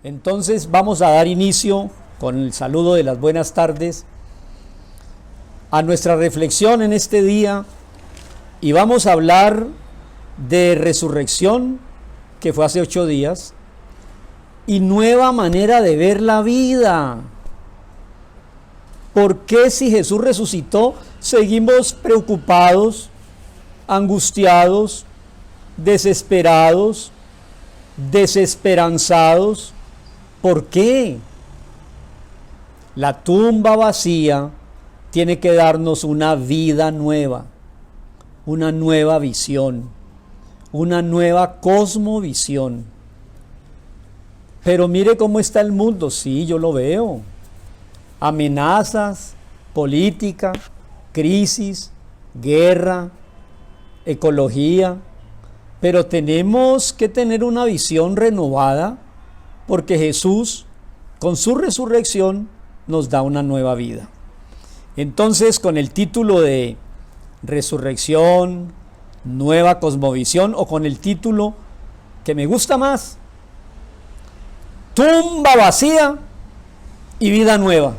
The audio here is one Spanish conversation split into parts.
Entonces vamos a dar inicio con el saludo de las buenas tardes a nuestra reflexión en este día y vamos a hablar de resurrección, que fue hace 8 días, y nueva manera de ver la vida. ¿Por qué si Jesús resucitó seguimos preocupados, angustiados, desesperados, desesperanzados? ¿Por qué? La tumba vacía tiene que darnos una vida nueva, una nueva visión, una nueva cosmovisión. Pero mire cómo está el mundo. Sí, yo lo veo. Amenazas, política, crisis, guerra, ecología. Pero tenemos que tener una visión renovada, porque Jesús, con su resurrección, nos da una nueva vida. Entonces, con el título de Resurrección, Nueva Cosmovisión, o con el título que me gusta más, Tumba vacía y vida nueva.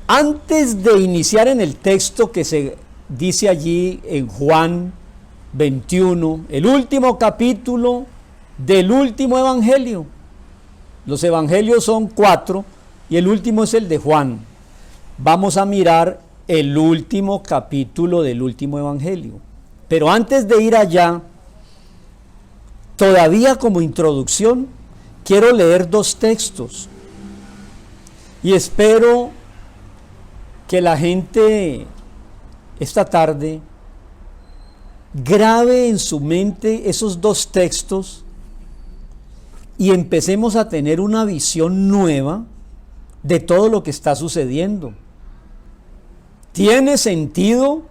Antes de iniciar en el texto que se dice allí en Juan 21, el último capítulo del último evangelio. Los evangelios son 4 y el último es el de Juan. Vamos a mirar el último capítulo del último evangelio. Pero antes de ir allá, todavía como introducción, quiero leer 2 textos. Y espero que la gente esta tarde grabe en su mente esos 2 textos y empecemos a tener una visión nueva de todo lo que está sucediendo. ¿Tiene sentido?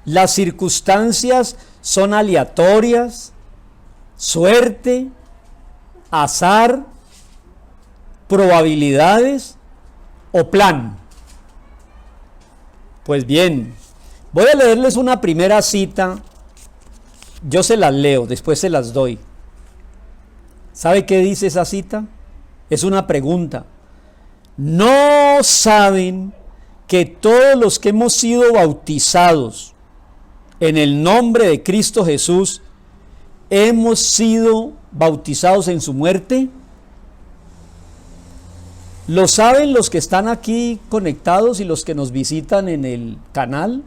¿Las circunstancias son aleatorias? ¿Suerte? ¿Azar? ¿Probabilidades? ¿O plan? Pues bien, voy a leerles una primera cita. Yo se las leo, después se las doy. ¿Sabe qué dice esa cita? Es una pregunta. ¿No saben que todos los que hemos sido bautizados en el nombre de Cristo Jesús, hemos sido bautizados en su muerte? ¿Lo saben los que están aquí conectados y los que nos visitan en el canal?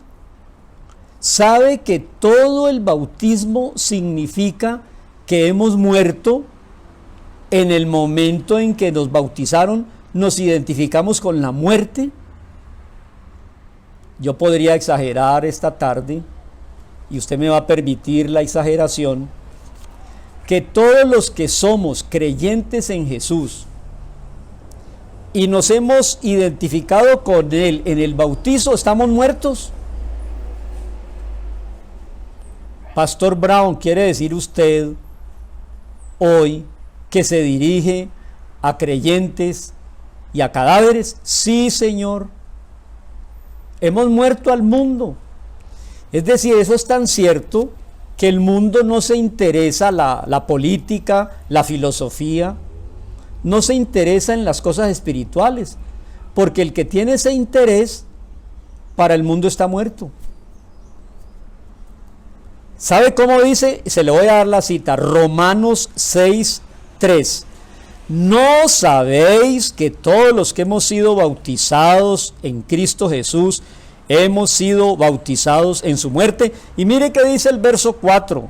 ¿Sabe que todo el bautismo significa que hemos muerto? En el momento en que nos bautizaron, nos identificamos con la muerte. Yo podría exagerar esta tarde, y usted me va a permitir la exageración, que todos los que somos creyentes en Jesús y nos hemos identificado con Él en el bautizo, estamos muertos. Pastor Brown, ¿quiere decir usted hoy que se dirige a creyentes y a cadáveres? Sí, Señor. Hemos muerto al mundo. Es decir, eso es tan cierto que el mundo no se interesa, la política, la filosofía, no se interesa en las cosas espirituales, porque el que tiene ese interés, para el mundo está muerto. ¿Sabe cómo dice? Se le voy a dar la cita, Romanos 6:3. ¿No sabéis que todos los que hemos sido bautizados en Cristo Jesús, hemos sido bautizados en su muerte? Y mire que dice el verso 4,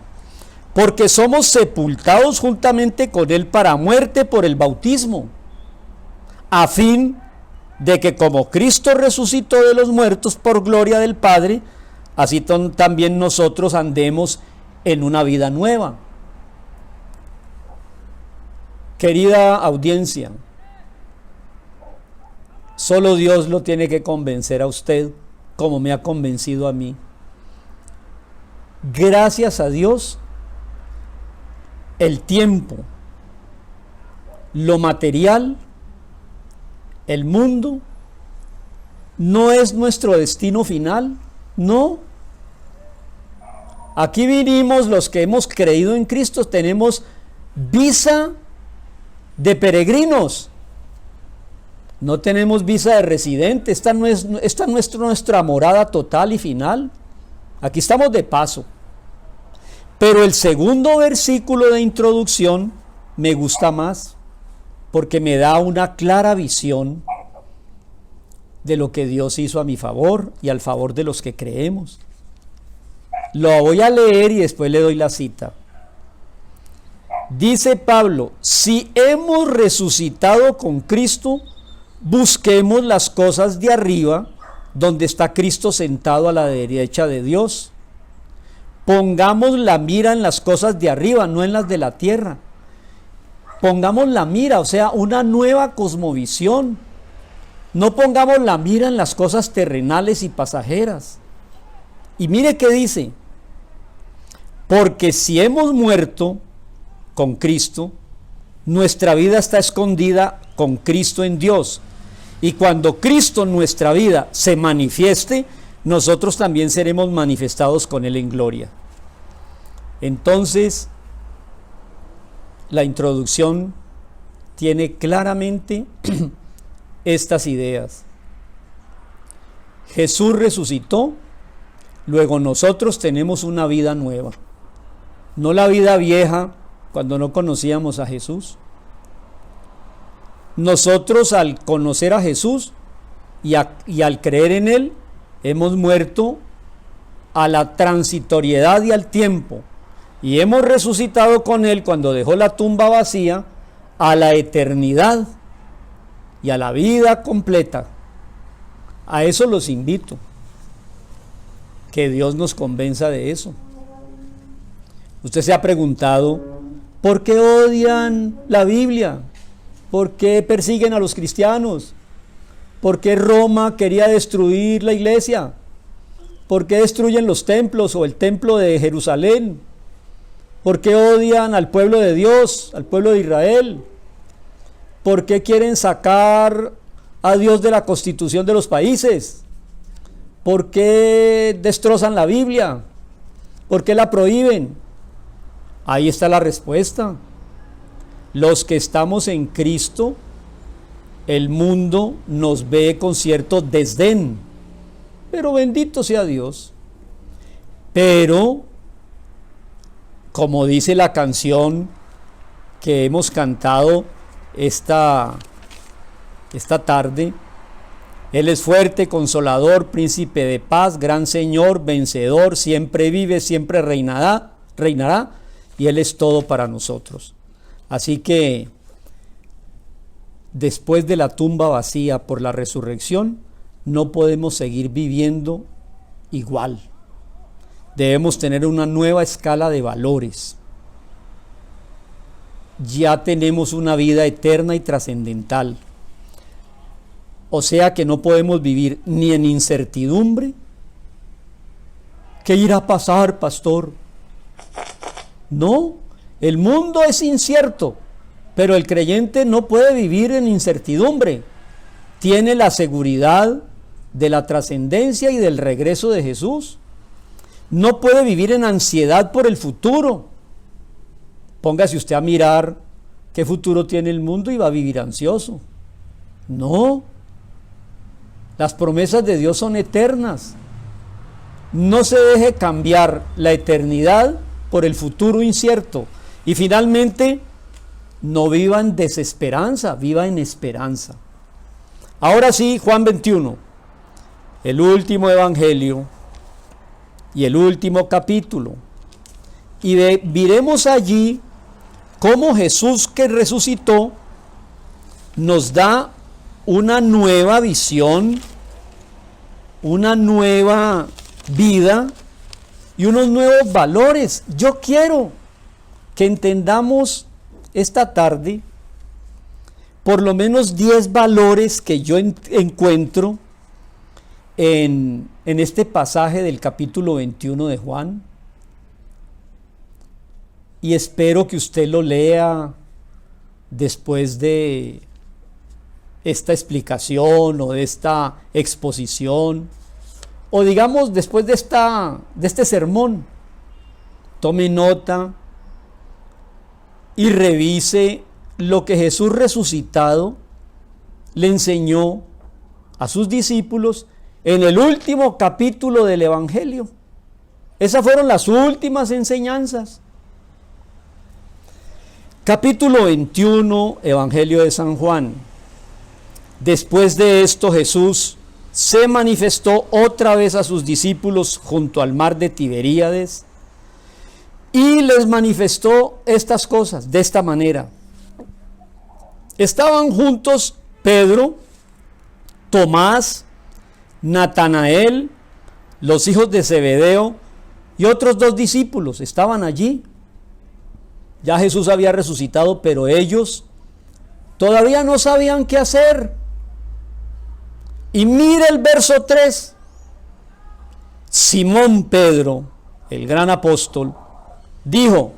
porque somos sepultados juntamente con Él para muerte por el bautismo, a fin de que como Cristo resucitó de los muertos por gloria del Padre, así también nosotros andemos en una vida nueva. Querida audiencia, solo Dios lo tiene que convencer a usted, como me ha convencido a mí. Gracias a Dios, el tiempo, lo material, el mundo, no es nuestro destino final, no. Aquí vinimos los que hemos creído en Cristo, tenemos visa de peregrinos. No tenemos visa de residente. Esta no es nuestra morada total y final. Aquí estamos de paso. Pero el segundo versículo de introducción me gusta más, porque me da una clara visión de lo que Dios hizo a mi favor y al favor de los que creemos. Lo voy a leer y después le doy la cita. Dice Pablo: si hemos resucitado con Cristo, busquemos las cosas de arriba, donde está Cristo sentado a la derecha de Dios. Pongamos la mira en las cosas de arriba, no en las de la tierra. Pongamos la mira, o sea, una nueva cosmovisión. No pongamos la mira en las cosas terrenales y pasajeras. Y mire qué dice: porque si hemos muerto con Cristo, nuestra vida está escondida con Cristo en Dios. Y cuando Cristo en nuestra vida se manifieste, nosotros también seremos manifestados con Él en gloria. Entonces, la introducción tiene claramente estas ideas. Jesús resucitó, luego nosotros tenemos una vida nueva. No la vida vieja cuando no conocíamos a Jesús. Nosotros, al conocer a Jesús y al creer en Él, hemos muerto a la transitoriedad y al tiempo, y hemos resucitado con Él cuando dejó la tumba vacía a la eternidad y a la vida completa. A eso los invito, que Dios nos convenza de eso. Usted se ha preguntado: ¿por qué odian la Biblia? ¿Por qué persiguen a los cristianos? ¿Por qué Roma quería destruir la iglesia? ¿Por qué destruyen los templos o el templo de Jerusalén? ¿Por qué odian al pueblo de Dios, al pueblo de Israel? ¿Por qué quieren sacar a Dios de la constitución de los países? ¿Por qué destrozan la Biblia? ¿Por qué la prohíben? Ahí está la respuesta. Los que estamos en Cristo, el mundo nos ve con cierto desdén, pero bendito sea Dios. Pero, como dice la canción que hemos cantado esta tarde: Él es fuerte, consolador, príncipe de paz, gran Señor, vencedor, siempre vive, siempre reinará, y Él es todo para nosotros. Así que, después de la tumba vacía por la resurrección, no podemos seguir viviendo igual. Debemos tener una nueva escala de valores. Ya tenemos una vida eterna y trascendental. O sea que no podemos vivir ni en incertidumbre. ¿Qué irá a pasar, pastor? No, el mundo es incierto, pero el creyente no puede vivir en incertidumbre. Tiene la seguridad de la trascendencia y del regreso de Jesús. No puede vivir en ansiedad por el futuro. Póngase usted a mirar qué futuro tiene el mundo y va a vivir ansioso. No. Las promesas de Dios son eternas. No se deje cambiar la eternidad por el futuro incierto. Y finalmente, no viva en desesperanza, viva en esperanza. Ahora sí, Juan 21, el último evangelio y el último capítulo. Y veremos allí cómo Jesús, que resucitó, nos da una nueva visión, una nueva vida y unos nuevos valores. Yo quiero que entendamos esta tarde por lo menos 10 valores que yo encuentro en este pasaje del capítulo 21 de Juan, y espero que usted lo lea después de esta explicación o de esta exposición, o digamos después de este sermón. Tome nota y revise lo que Jesús resucitado le enseñó a sus discípulos en el último capítulo del Evangelio. Esas fueron las últimas enseñanzas. Capítulo 21, Evangelio de San Juan. Después de esto, Jesús se manifestó otra vez a sus discípulos junto al mar de Tiberíades y les manifestó estas cosas de esta manera. Estaban juntos Pedro, Tomás, Natanael, los hijos de Zebedeo y otros 2 discípulos. Estaban allí. Ya Jesús había resucitado, pero ellos todavía no sabían qué hacer. Y mire el verso 3. Simón Pedro, el gran apóstol, dijo: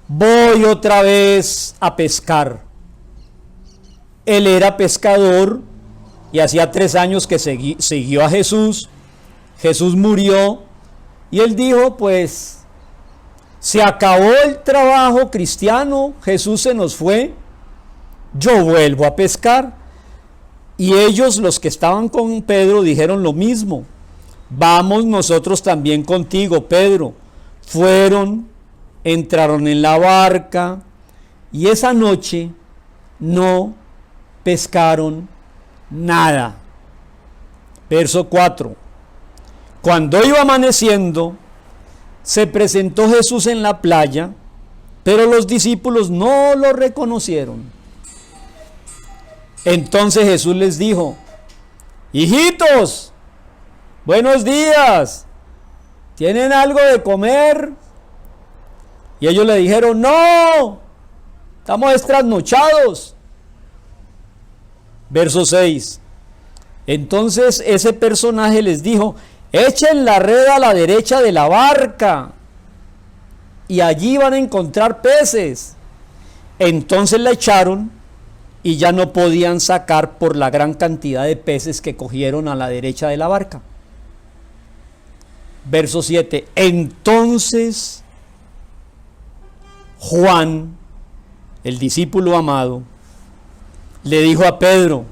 voy otra vez a pescar. Él era pescador y hacía 3 años que siguió a Jesús. Jesús murió y él dijo: pues se acabó el trabajo cristiano, Jesús se nos fue, yo vuelvo a pescar. Y ellos, los que estaban con Pedro, dijeron lo mismo: vamos nosotros también contigo, Pedro. Fueron, entraron en la barca y esa noche no pescaron nada. Verso 4. Cuando iba amaneciendo, se presentó Jesús en la playa, pero los discípulos no lo reconocieron. Entonces Jesús les dijo: hijitos, buenos días, ¿tienen algo de comer? Y ellos le dijeron: no, estamos trasnochados. Verso 6. Entonces ese personaje les dijo: echen la red a la derecha de la barca y allí van a encontrar peces. Entonces la echaron y ya no podían sacar por la gran cantidad de peces que cogieron a la derecha de la barca. Verso 7. Entonces Juan, el discípulo amado, le dijo a Pedro: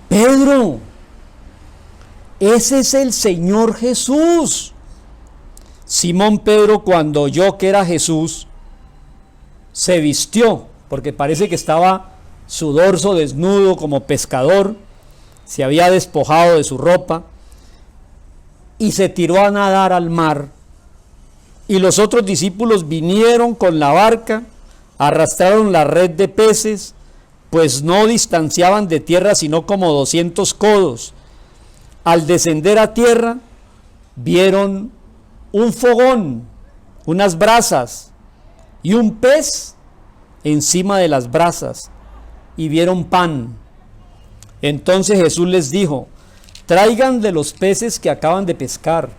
Pedro, ese es el Señor Jesús. Simón Pedro, cuando oyó que era Jesús, se vistió, porque parece que estaba su dorso desnudo como pescador, se había despojado de su ropa y se tiró a nadar al mar. Y los otros discípulos vinieron con la barca, arrastraron la red de peces, pues no distanciaban de tierra sino como 200 codos. Al descender a tierra, vieron un fogón, unas brasas y un pez encima de las brasas, y vieron pan. Entonces Jesús les dijo: traigan de los peces que acaban de pescar.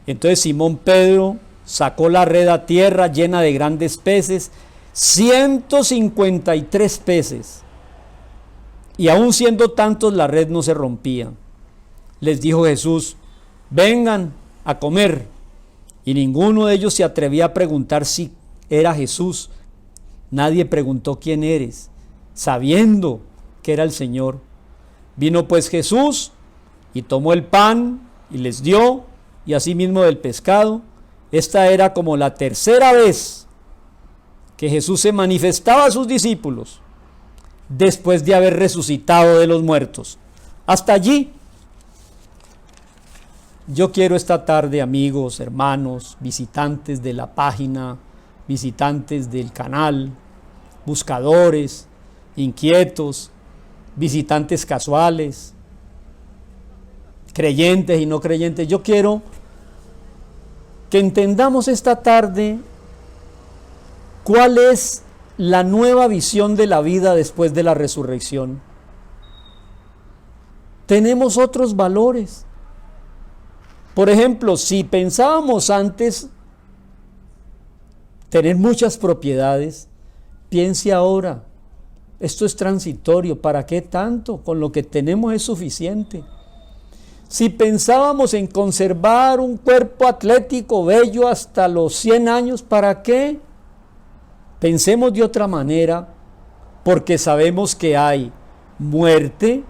Entonces Simón Pedro sacó la red a tierra llena de grandes peces, 153 peces, y aun siendo tantos la red no se rompía. Les dijo Jesús: vengan a comer. Y ninguno de ellos se atrevía a preguntar si era Jesús. Nadie preguntó: ¿quién eres?, sabiendo que era el Señor. Vino pues Jesús y tomó el pan y les dio, y asimismo del pescado. Esta era como la tercera vez que Jesús se manifestaba a sus discípulos después de haber resucitado de los muertos. Hasta allí. Yo quiero esta tarde, amigos, hermanos, visitantes de la página, visitantes del canal, buscadores, inquietos, visitantes casuales, creyentes y no creyentes, yo quiero que entendamos esta tarde cuál es la nueva visión de la vida después de la resurrección. Tenemos otros valores. Por ejemplo, si pensábamos antes tener muchas propiedades, piense ahora: esto es transitorio, ¿para qué tanto? Con lo que tenemos es suficiente. Si pensábamos en conservar un cuerpo atlético bello hasta los 100 años, ¿para qué? Pensemos de otra manera, porque sabemos que hay muerte,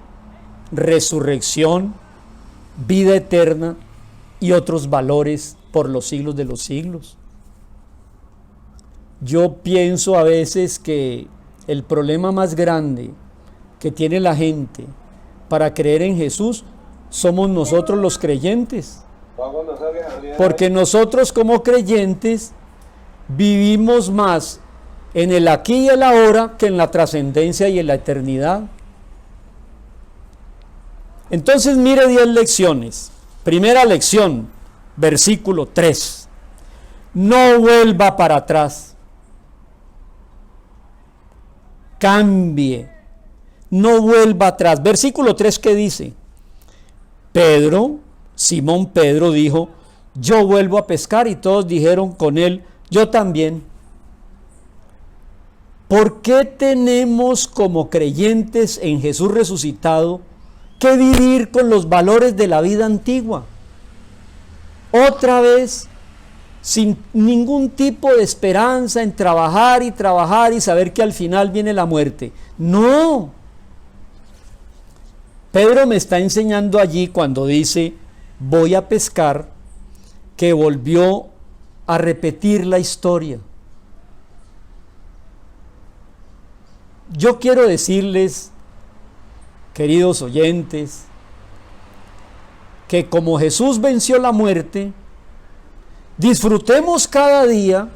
resurrección, vida eterna y otros valores por los siglos de los siglos. Yo pienso a veces que el problema más grande que tiene la gente para creer en Jesús somos nosotros los creyentes. Porque nosotros como creyentes vivimos más en el aquí y el ahora que en la trascendencia y en la eternidad. Entonces mire 10 lecciones. Primera lección, versículo 3. No vuelva para atrás. Cambie. No vuelva atrás. Versículo 3, ¿qué dice? Pedro, Simón Pedro dijo, yo vuelvo a pescar, y todos dijeron con él, yo también. ¿Por qué tenemos como creyentes en Jesús resucitado que vivir con los valores de la vida antigua? Otra vez, sin ningún tipo de esperanza en trabajar y saber que al final viene la muerte. No. Pedro me está enseñando allí cuando dice, voy a pescar, que volvió a repetir la historia. Yo quiero decirles, queridos oyentes, que como Jesús venció la muerte, disfrutemos cada día,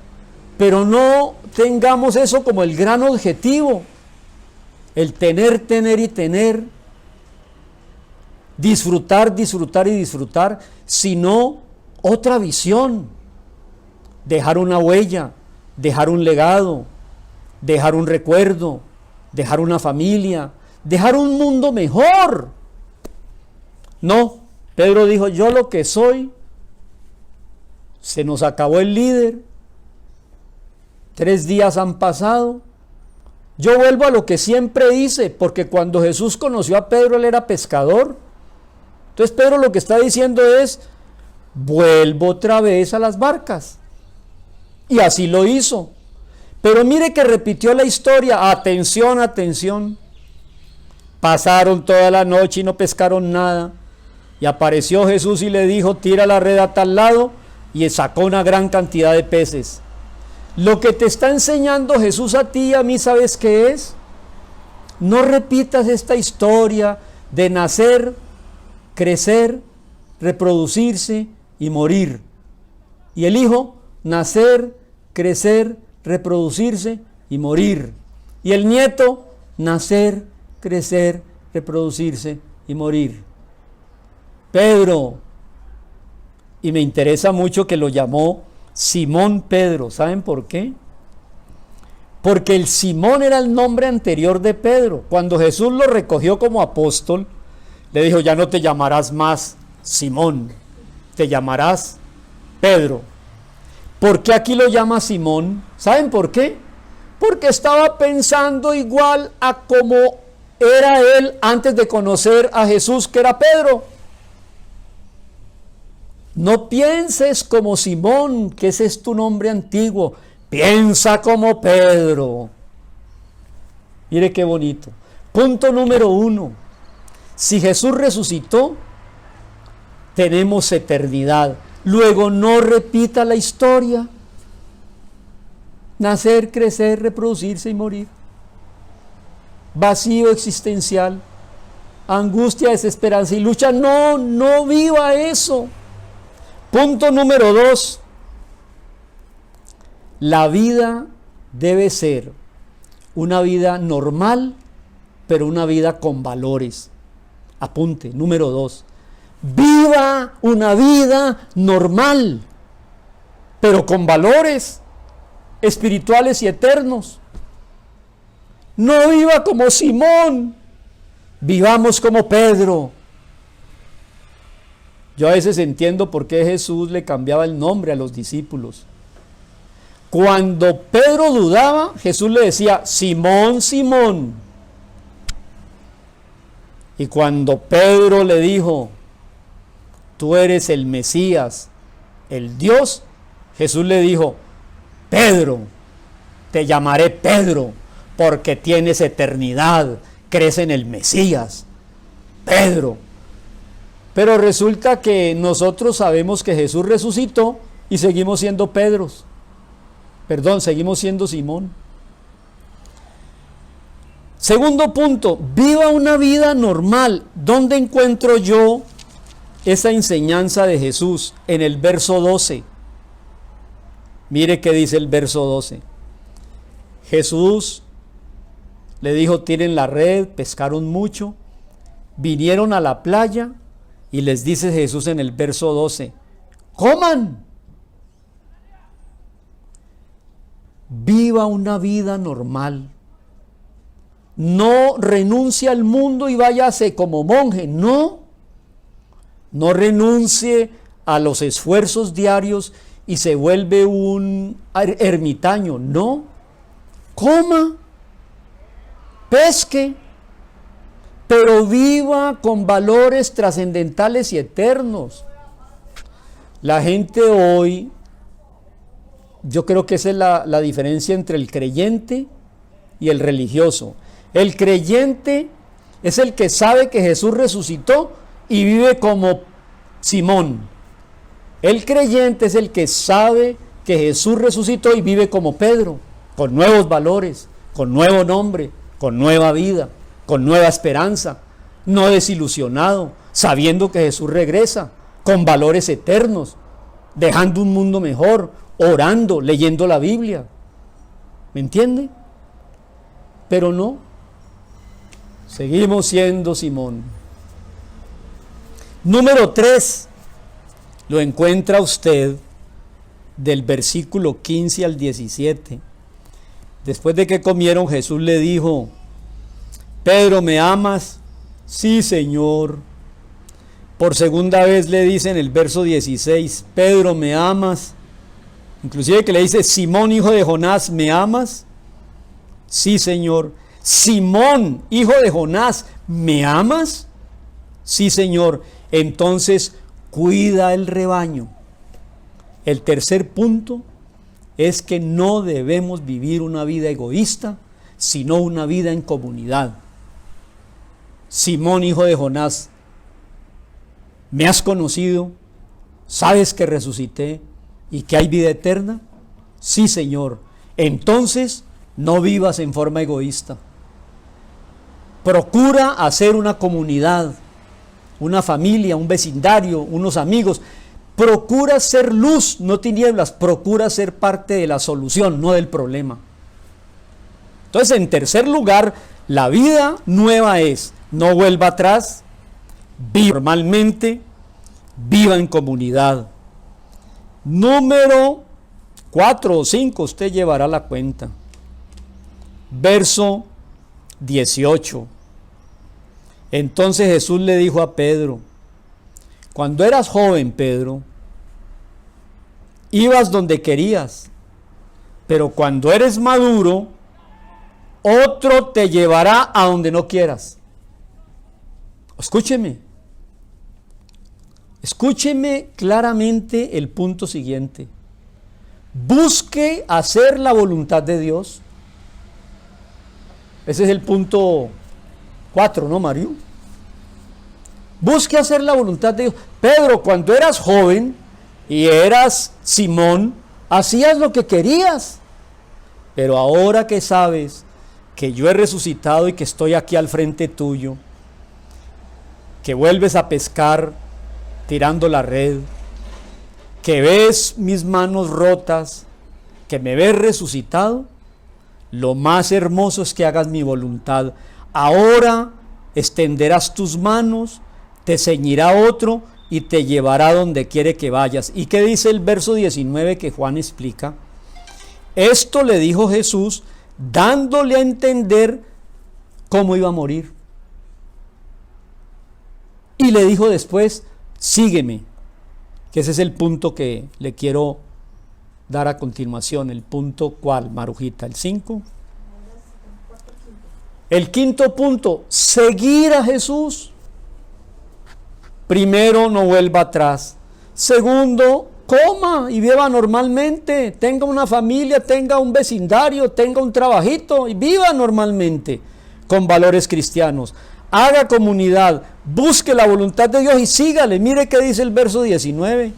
pero no tengamos eso como el gran objetivo, el tener y tener, disfrutar y disfrutar, sino otra visión, dejar una huella, dejar un legado, dejar un recuerdo, dejar una familia, dejar un mundo mejor. No, Pedro dijo, yo lo que soy, se nos acabó el líder, 3 días han pasado, yo vuelvo a lo que siempre hice, porque cuando Jesús conoció a Pedro, él era pescador. Entonces Pedro lo que está diciendo es, vuelvo otra vez a las barcas. Y así lo hizo. Pero mire que repitió la historia. Atención, atención. Pasaron toda la noche y no pescaron nada. Y apareció Jesús y le dijo, tira la red a tal lado, y sacó una gran cantidad de peces. Lo que te está enseñando Jesús a ti y a mí, ¿sabes qué es? No repitas esta historia de nacer, crecer, reproducirse y morir. Y el hijo, nacer, crecer, reproducirse y morir. Y el nieto, nacer, crecer, reproducirse y morir. Pedro, y me interesa mucho que lo llamó Simón Pedro. ¿Saben por qué? Porque el Simón era el nombre anterior de Pedro. Cuando Jesús lo recogió como apóstol, le dijo, ya no te llamarás más Simón, te llamarás Pedro. ¿Por qué aquí lo llama Simón? ¿Saben por qué? Porque estaba pensando igual a como era él antes de conocer a Jesús, que era Pedro. No pienses como Simón, que ese es tu nombre antiguo. Piensa como Pedro. Mire qué bonito. Punto número 1. Si Jesús resucitó, tenemos eternidad. Luego no repita la historia. Nacer, crecer, reproducirse y morir. Vacío existencial. Angustia, desesperanza y lucha. No viva eso. Punto número 2. La vida debe ser una vida normal, pero una vida con valores. Apunte, número 2. Viva una vida normal, pero con valores espirituales y eternos. No viva como Simón, vivamos como Pedro. Yo a veces entiendo por qué Jesús le cambiaba el nombre a los discípulos. Cuando Pedro dudaba, Jesús le decía, Simón, Simón. Y cuando Pedro le dijo, tú eres el Mesías, el Dios, Jesús le dijo, Pedro, te llamaré Pedro, porque tienes eternidad, crees en el Mesías, Pedro. Pero resulta que nosotros sabemos que Jesús resucitó y seguimos siendo Pedros. Seguimos siendo Simón. Segundo punto, viva una vida normal. ¿Dónde encuentro yo esa enseñanza de Jesús? En el verso 12. Mire qué dice el verso 12. Jesús le dijo: tiren la red, pescaron mucho, vinieron a la playa y les dice Jesús en el verso 12: coman. Viva una vida normal. No renuncie al mundo y váyase como monje, no. No renuncie a los esfuerzos diarios y se vuelve un ermitaño, no. Coma, pesque, pero viva con valores trascendentales y eternos. La gente hoy, yo creo que esa es la diferencia entre el creyente y el religioso. El creyente es el que sabe que Jesús resucitó y vive como Simón. El creyente es el que sabe que Jesús resucitó y vive como Pedro, con nuevos valores, con nuevo nombre, con nueva vida, con nueva esperanza, no desilusionado, sabiendo que Jesús regresa, con valores eternos, dejando un mundo mejor, orando, leyendo la Biblia. ¿Me entiende? Pero no. Seguimos siendo Simón. Número 3, lo encuentra usted del versículo 15 al 17. Después de que comieron, Jesús le dijo: Pedro, ¿me amas? Sí, Señor. Por segunda vez le dice en el verso 16: Pedro, ¿me amas? Inclusive que le dice: Simón, hijo de Jonás, ¿me amas? Sí, Señor. Simón, hijo de Jonás, ¿me amas? Sí, Señor. Entonces, cuida el rebaño. El tercer punto es que no debemos vivir una vida egoísta, sino una vida en comunidad. Simón, hijo de Jonás, ¿me has conocido? ¿Sabes que resucité y que hay vida eterna? Sí, Señor. Entonces, no vivas en forma egoísta. Procura hacer una comunidad, una familia, un vecindario, unos amigos. Procura ser luz, no tinieblas. Procura ser parte de la solución, no del problema. Entonces, en tercer lugar, la vida nueva es: no vuelva atrás, viva normalmente, viva en comunidad. Número 4 o 5, usted llevará la cuenta. Verso 18. Entonces Jesús le dijo a Pedro: cuando eras joven, Pedro, ibas donde querías, pero cuando eres maduro, otro te llevará a donde no quieras. Escúcheme claramente el punto siguiente: busque hacer la voluntad de Dios. Ese es el punto 4, ¿no, Mario? Busque hacer la voluntad de Dios. Pedro, cuando eras joven y eras Simón, hacías lo que querías. Pero ahora que sabes que yo he resucitado y que estoy aquí al frente tuyo, que vuelves a pescar tirando la red, que ves mis manos rotas, que me ves resucitado, lo más hermoso es que hagas mi voluntad. Ahora extenderás tus manos, te ceñirá otro y te llevará donde quiere que vayas. ¿Y qué dice el verso 19 que Juan explica? Esto le dijo Jesús, dándole a entender cómo iba a morir. Y le dijo después: sígueme, que ese es el punto que le quiero dar a continuación. ¿El punto cuál, Marujita? ¿El 5? El quinto punto: seguir a Jesús. Primero, no vuelva atrás. Segundo, coma y viva normalmente, tenga una familia, tenga un vecindario, tenga un trabajito y viva normalmente con valores cristianos. Haga comunidad, busque la voluntad de Dios y sígale. Mire qué dice el verso 19.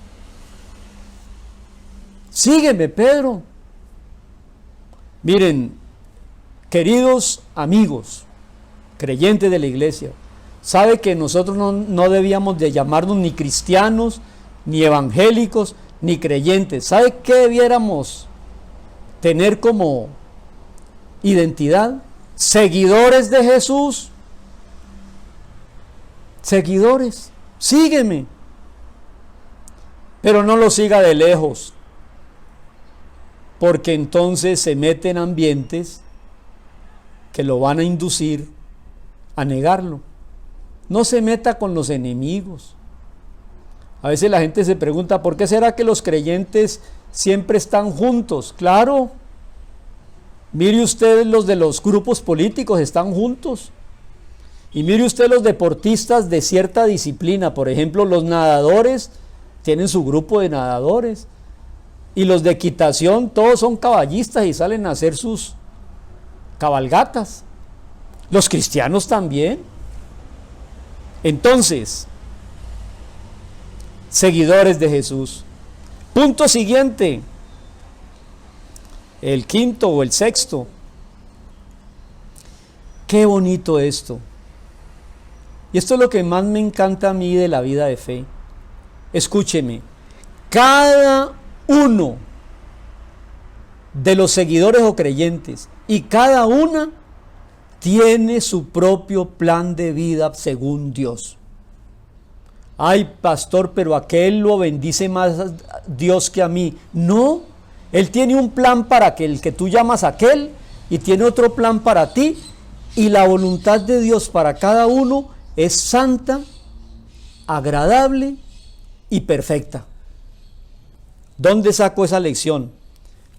Sígueme, Pedro. Miren, queridos amigos, creyentes de la iglesia, sabe que nosotros no debíamos de llamarnos ni cristianos, ni evangélicos, ni creyentes. ¿Sabe qué debiéramos tener como identidad? Seguidores de Jesús. Seguidores, sígueme. Pero no lo siga de lejos, porque entonces se mete en ambientes que lo van a inducir a negarlo. No se meta con los enemigos. A veces la gente se pregunta, ¿por qué será que los creyentes siempre están juntos? Claro, mire usted, los de los grupos políticos están juntos. Y mire usted los deportistas de cierta disciplina, por ejemplo, los nadadores tienen su grupo de nadadores. Y los de equitación, todos son caballistas y salen a hacer sus cabalgatas. Los cristianos también. Entonces, seguidores de Jesús. Punto siguiente, el quinto o el sexto. Qué bonito esto. Y esto es lo que más me encanta a mí de la vida de fe. Escúcheme, cada uno de los seguidores o creyentes y cada una tiene su propio plan de vida según Dios. Ay, pastor, pero aquel lo bendice más a Dios que a mí. No, Él tiene un plan para el que tú llamas aquel y tiene otro plan para ti, y la voluntad de Dios para cada uno es santa, agradable y perfecta. ¿Dónde saco esa lección?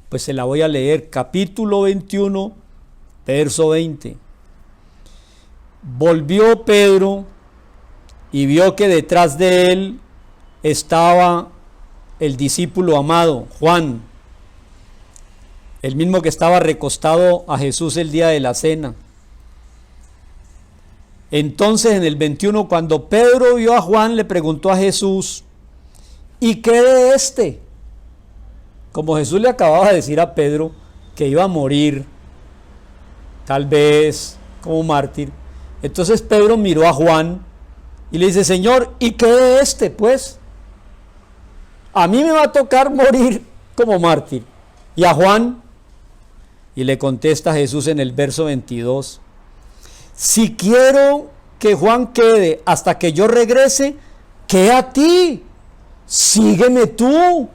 Pues se la voy a leer, capítulo 21, verso 20. Volvió Pedro y vio que detrás de él estaba el discípulo amado, Juan, el mismo que estaba recostado a Jesús el día de la cena. Entonces en el 21, cuando Pedro vio a Juan, le preguntó a Jesús, ¿y qué de este? Como Jesús le acababa de decir a Pedro que iba a morir, tal vez como mártir. Entonces Pedro miró a Juan y le dice, Señor, ¿y qué de este pues? A mí me va a tocar morir como mártir. ¿Y a Juan? Y le contesta Jesús en el verso 22, si quiero que Juan quede hasta que yo regrese, ¿qué a ti? Sígueme tú.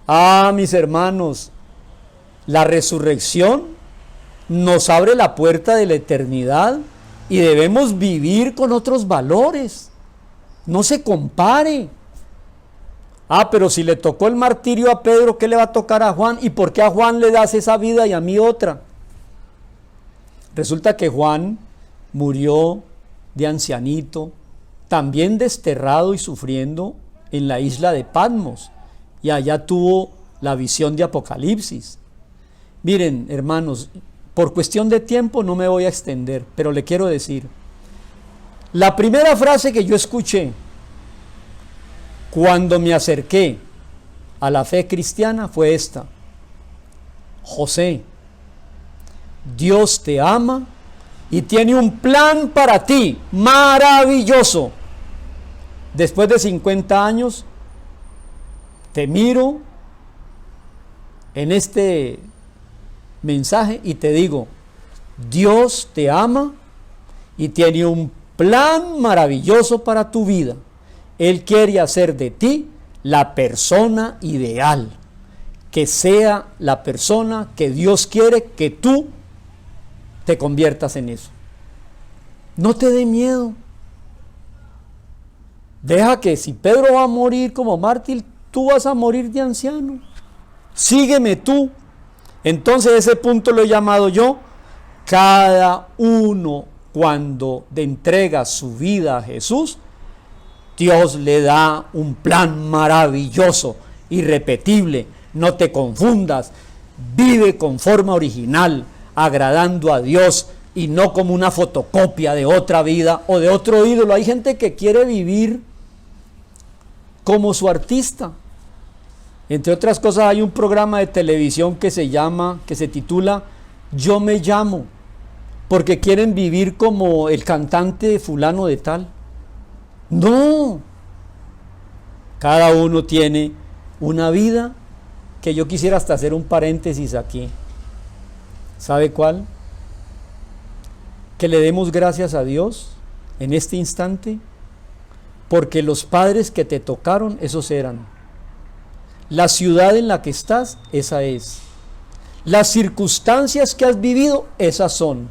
Ah, mis hermanos, la resurrección nos abre la puerta de la eternidad y debemos vivir con otros valores. No se compare. Ah, pero si le tocó el martirio a Pedro, ¿qué le va a tocar a Juan? ¿Y por qué a Juan le das esa vida y a mí otra? Resulta que Juan murió de ancianito, también desterrado y sufriendo en la isla de Patmos, y allá tuvo la visión de Apocalipsis. Miren, hermanos, por cuestión de tiempo no me voy a extender, pero le quiero decir, la primera frase que yo escuché cuando me acerqué a la fe cristiana fue esta: José, Dios te ama y tiene un plan para ti maravilloso. Después de 50 años, te miro en este mensaje y te digo, Dios te ama y tiene un plan maravilloso para tu vida. Él quiere hacer de ti la persona ideal, que sea la persona que Dios quiere que tú te conviertas en eso. No te dé miedo. Deja que si Pedro va a morir como mártir, tú vas a morir de anciano. Sígueme tú. Entonces ese punto lo he llamado yo, cada uno cuando entrega su vida a Jesús, Dios le da un plan maravilloso, irrepetible. No te confundas. Vive con forma original, agradando a Dios y no como una fotocopia de otra vida o de otro ídolo. Hay gente que quiere vivir como su artista. Entre otras cosas, hay un programa de televisión que se titula Yo me llamo, porque quieren vivir como el cantante fulano de tal. No, cada uno tiene una vida que yo quisiera hasta hacer un paréntesis aquí. ¿Sabe cuál? Que le demos gracias a Dios en este instante, porque los padres que te tocaron, esos eran. La ciudad en la que estás, esa es. Las circunstancias que has vivido, esas son.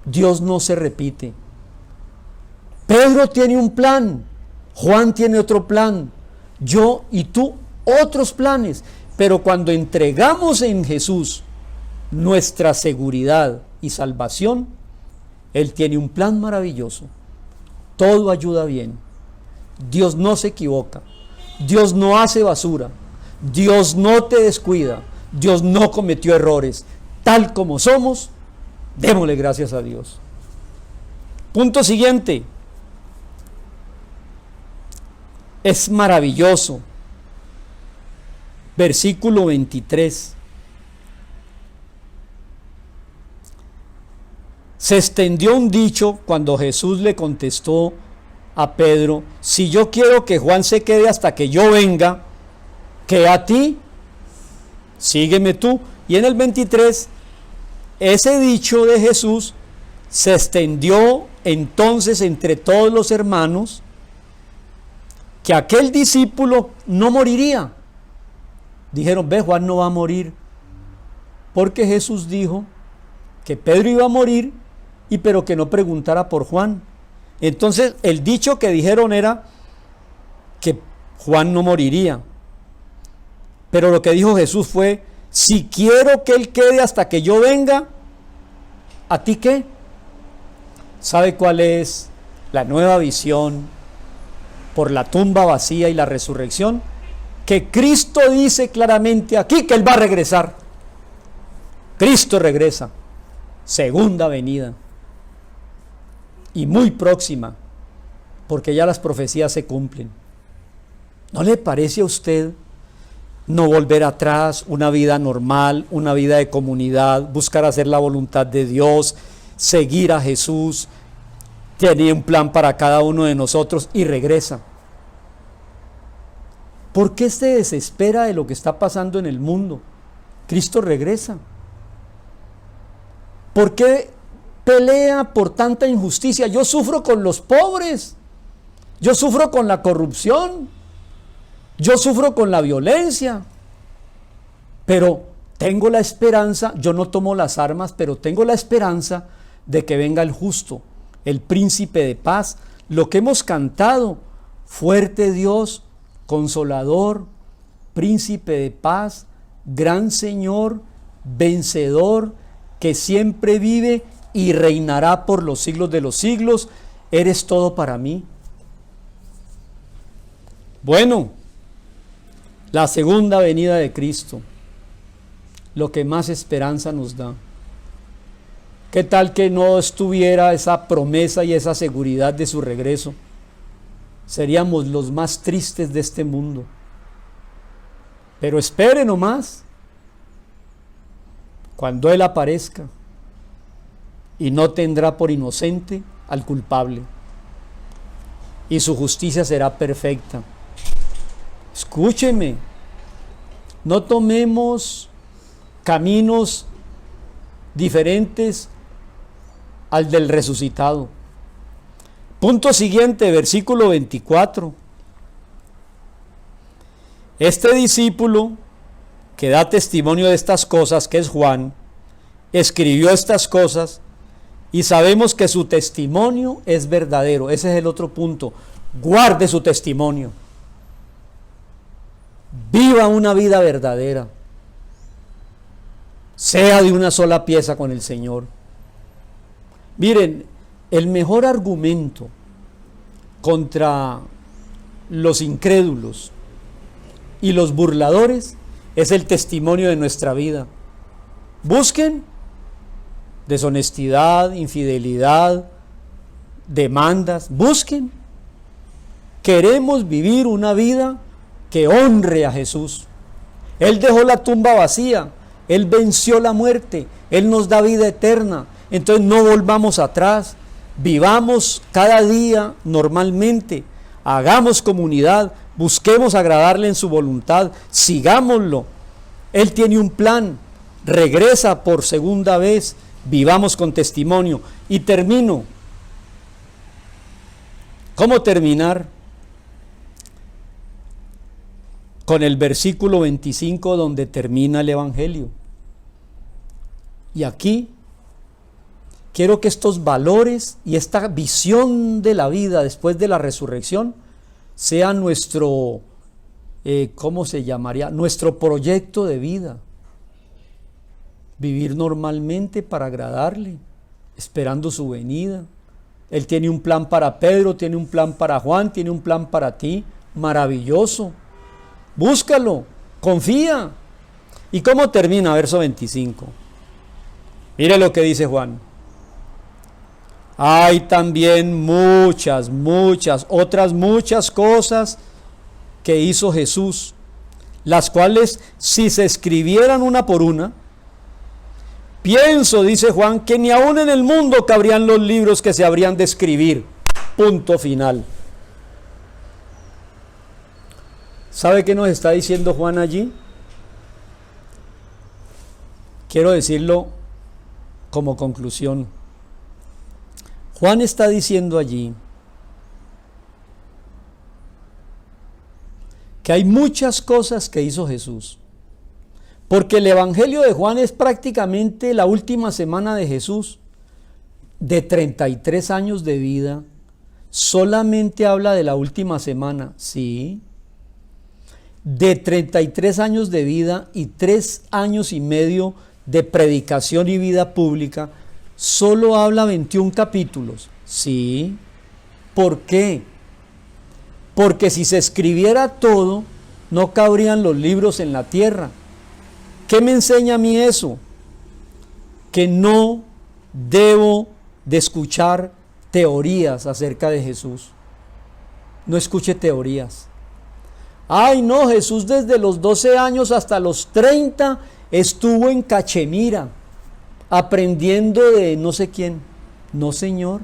Dios no se repite. Pedro tiene un plan, Juan tiene otro plan, yo y tú otros planes, pero cuando entregamos en Jesús nuestra seguridad y salvación, Él tiene un plan maravilloso. Todo ayuda bien. Dios no se equivoca. Dios no hace basura. Dios no te descuida. Dios no cometió errores. Tal como somos, démosle gracias a Dios. Punto siguiente. Es maravilloso. Versículo 23. Se extendió un dicho cuando Jesús le contestó a Pedro: si yo quiero que Juan se quede hasta que yo venga, ¿qué a ti? Sígueme tú. Y en el 23, ese dicho de Jesús se extendió entonces entre todos los hermanos, que aquel discípulo no moriría. Dijeron: ve, Juan no va a morir, porque Jesús dijo que Pedro iba a morir, pero que no preguntara por Juan. Entonces el dicho que dijeron era que Juan no moriría, pero lo que dijo Jesús fue: si quiero que él quede hasta que yo venga, ¿a ti qué? ¿Sabe cuál es la nueva visión por la tumba vacía y la resurrección? Que Cristo dice claramente aquí que Él va a regresar. Cristo regresa, segunda venida, y muy próxima, porque ya las profecías se cumplen. ¿No le parece a usted no volver atrás, una vida normal, una vida de comunidad, buscar hacer la voluntad de Dios, seguir a Jesús? Tenía un plan para cada uno de nosotros y regresa. ¿Por qué se desespera de lo que está pasando en el mundo? Cristo regresa. ¿Por qué pelea por tanta injusticia? Yo sufro con los pobres, yo sufro con la corrupción, yo sufro con la violencia, pero tengo la esperanza. Yo no tomo las armas, pero tengo la esperanza de que venga el justo, el príncipe de paz. Lo que hemos cantado: fuerte Dios, consolador, príncipe de paz, gran Señor, vencedor, que siempre vive y reinará por los siglos de los siglos. Eres todo para mí. Bueno, la segunda venida de Cristo, lo que más esperanza nos da. ¿Qué tal que no estuviera esa promesa y esa seguridad de su regreso? Seríamos los más tristes de este mundo. Pero espere nomás, cuando Él aparezca, y no tendrá por inocente al culpable, y su justicia será perfecta. Escúcheme, no tomemos caminos diferentes al del resucitado. Punto siguiente, versículo 24. Este discípulo que da testimonio de estas cosas, que es Juan, escribió estas cosas y sabemos que su testimonio es verdadero. Ese es el otro punto. Guarde su testimonio. Viva una vida verdadera. Sea de una sola pieza con el Señor. Miren, el mejor argumento contra los incrédulos y los burladores es el testimonio de nuestra vida. Busquen deshonestidad, infidelidad, demandas, busquen. Queremos vivir una vida que honre a Jesús. Él dejó la tumba vacía, Él venció la muerte, Él nos da vida eterna. Entonces no volvamos atrás, vivamos cada día normalmente, hagamos comunidad, busquemos agradarle en su voluntad, sigámoslo. Él tiene un plan, regresa por segunda vez, vivamos con testimonio. Y termino. ¿Cómo terminar? Con el versículo 25 donde termina el Evangelio. Y aquí quiero que estos valores y esta visión de la vida después de la resurrección sea nuestro, ¿cómo se llamaría? Nuestro proyecto de vida. Vivir normalmente para agradarle, esperando su venida. Él tiene un plan para Pedro, tiene un plan para Juan, tiene un plan para ti, maravilloso. Búscalo, confía. ¿Y cómo termina? Verso 25. Mire lo que dice Juan. Hay también muchas cosas que hizo Jesús, las cuales si se escribieran una por una, pienso, dice Juan, que ni aún en el mundo cabrían los libros que se habrían de escribir. Punto final. ¿Sabe qué nos está diciendo Juan allí? Quiero decirlo como conclusión. Juan está diciendo allí que hay muchas cosas que hizo Jesús. Porque el Evangelio de Juan es prácticamente la última semana de Jesús. De 33 años de vida, solamente habla de la última semana, sí. De 33 años de vida y 3 años y medio de predicación y vida pública, solo habla 21 capítulos, sí. ¿Por qué? Porque si se escribiera todo, no cabrían los libros en la tierra. ¿Qué me enseña a mí eso? Que no debo de escuchar teorías acerca de Jesús. No escuche teorías. Ay, no, Jesús desde los 12 años hasta los 30 estuvo en Cachemira, aprendiendo de no sé quién. No, señor.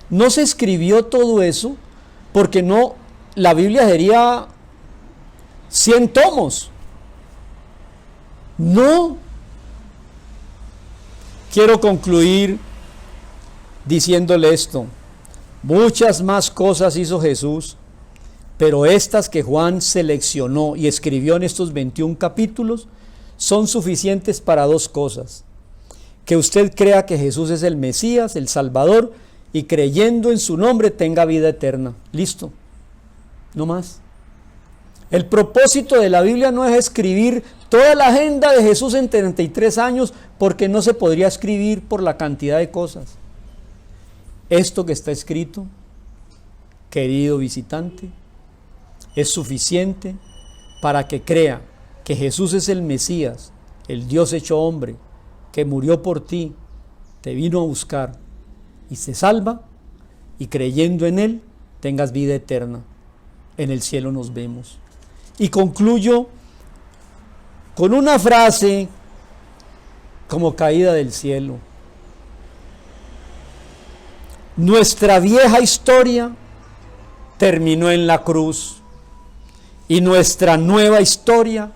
No se escribió todo eso, porque no, la Biblia sería 100 tomos. No. Quiero concluir diciéndole esto. Muchas más cosas hizo Jesús, pero estas que Juan seleccionó y escribió en estos 21 capítulos son suficientes para dos cosas: que usted crea que Jesús es el Mesías, el Salvador, y creyendo en su nombre tenga vida eterna. Listo, no más. El propósito de la Biblia no es escribir toda la agenda de Jesús en 33 años, porque no se podría escribir por la cantidad de cosas. Esto que está escrito, querido visitante, es suficiente para que crea que Jesús es el Mesías, el Dios hecho hombre, que murió por ti, te vino a buscar y se salva, y creyendo en Él tengas vida eterna. En el cielo nos vemos. Y concluyo con una frase como caída del cielo. Nuestra vieja historia terminó en la cruz y nuestra nueva historia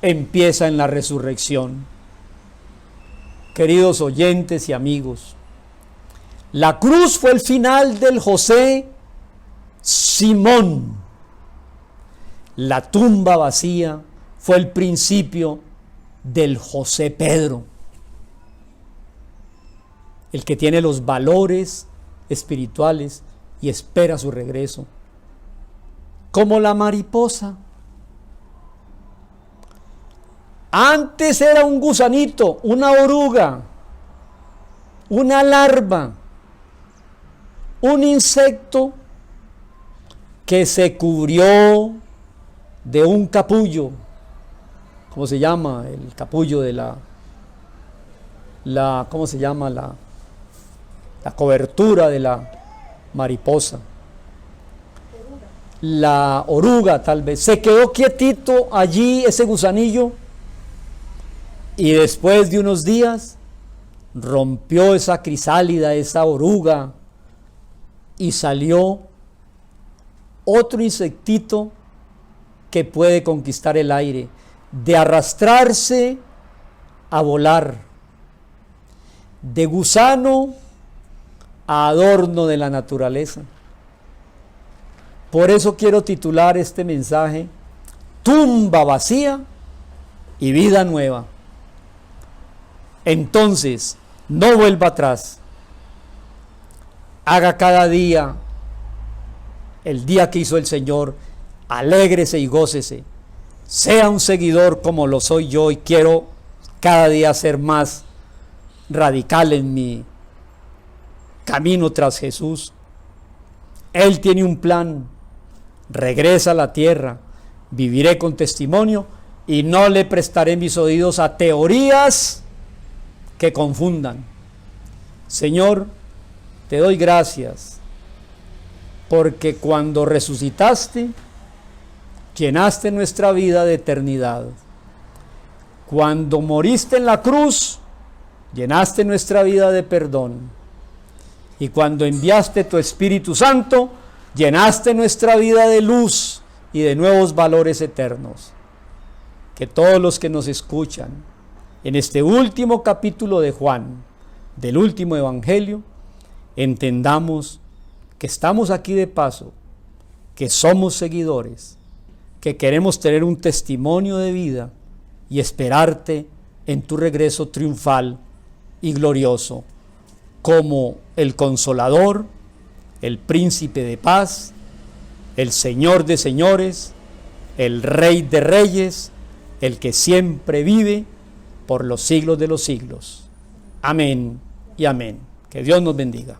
empieza en la resurrección. Queridos oyentes y amigos, la cruz fue el final del José Simón. La tumba vacía fue el principio del José Pedro, el que tiene los valores espirituales y espera su regreso. Como la mariposa. Antes era un gusanito, una oruga, una larva. un insecto que se cubrió de un capullo. ¿Cómo se llama? El capullo de ¿cómo se llama? La cobertura de la mariposa. La oruga, tal vez. Se quedó quietito allí ese gusanillo, y después de unos días rompió esa crisálida, esa oruga, y salió otro insectito que puede conquistar el aire, de arrastrarse a volar, de gusano a adorno de la naturaleza. Por eso quiero titular este mensaje: tumba vacía y vida nueva. Entonces, no vuelva atrás. Haga cada día el día que hizo el Señor. Alégrese y gócese. Sea un seguidor como lo soy yo, y quiero cada día ser más radical en mi camino tras Jesús. Él tiene un plan. Regresa a la tierra. Viviré con testimonio y no le prestaré mis oídos a teorías que confundan. Señor, te doy gracias porque cuando resucitaste, llenaste nuestra vida de eternidad. Cuando moriste en la cruz, llenaste nuestra vida de perdón. Y cuando enviaste tu Espíritu Santo, llenaste nuestra vida de luz y de nuevos valores eternos. Que todos los que nos escuchan en este último capítulo de Juan, del último evangelio, entendamos que estamos aquí de paso, que somos seguidores, que queremos tener un testimonio de vida y esperarte en tu regreso triunfal y glorioso, como el Consolador, el Príncipe de Paz, el Señor de señores, el Rey de reyes, el que siempre vive por los siglos de los siglos. Amén y amén. Que Dios nos bendiga.